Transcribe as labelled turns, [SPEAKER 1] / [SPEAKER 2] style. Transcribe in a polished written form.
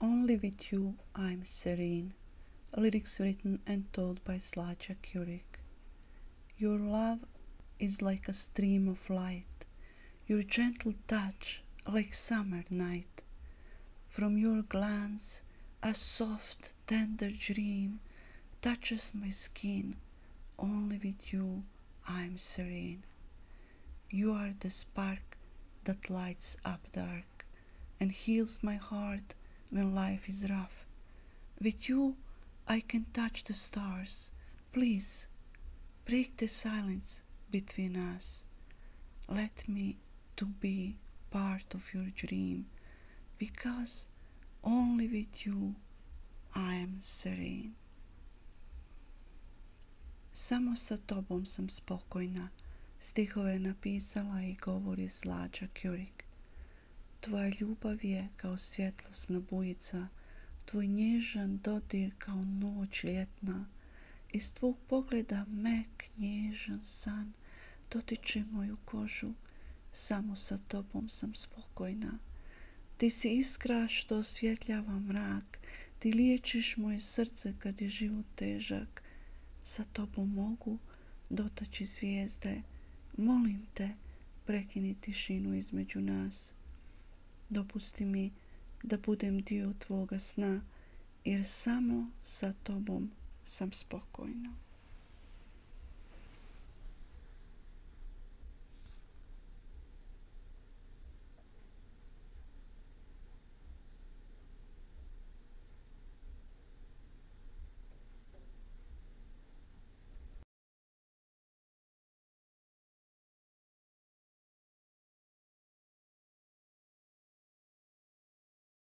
[SPEAKER 1] Only with you I'm serene. Lyrics written and told by Sladja Curic. Your love is like a stream of light, your gentle touch like summer night. From your glance a soft, tender dream touches my skin. Only with you I'm serene. You are the spark that lights up dark and heals my heart when life is rough. With you I can touch the stars. Please, break the silence between us. Let me to be part of your dream, because only with you I am serene. Samo sa tobom sam spokojna. Stihove napisala i govori Sladja Curic. Tvoja ljubav je kao svjetlosna bujica, tvoj nježan dodir kao noć ljetna. Iz tvog pogleda mek, nježan san dotiče moju kožu. Samo sa tobom sam spokojna. Ti si iskra što osvjetljava mrak, ti liječiš moje srce kad je život težak. Sa tobom mogu dotaći zvijezde. Molim te, prekini tišinu između nas. Dopusti mi da budem dio tvoga sna, jer samo sa tobom sam spokojna.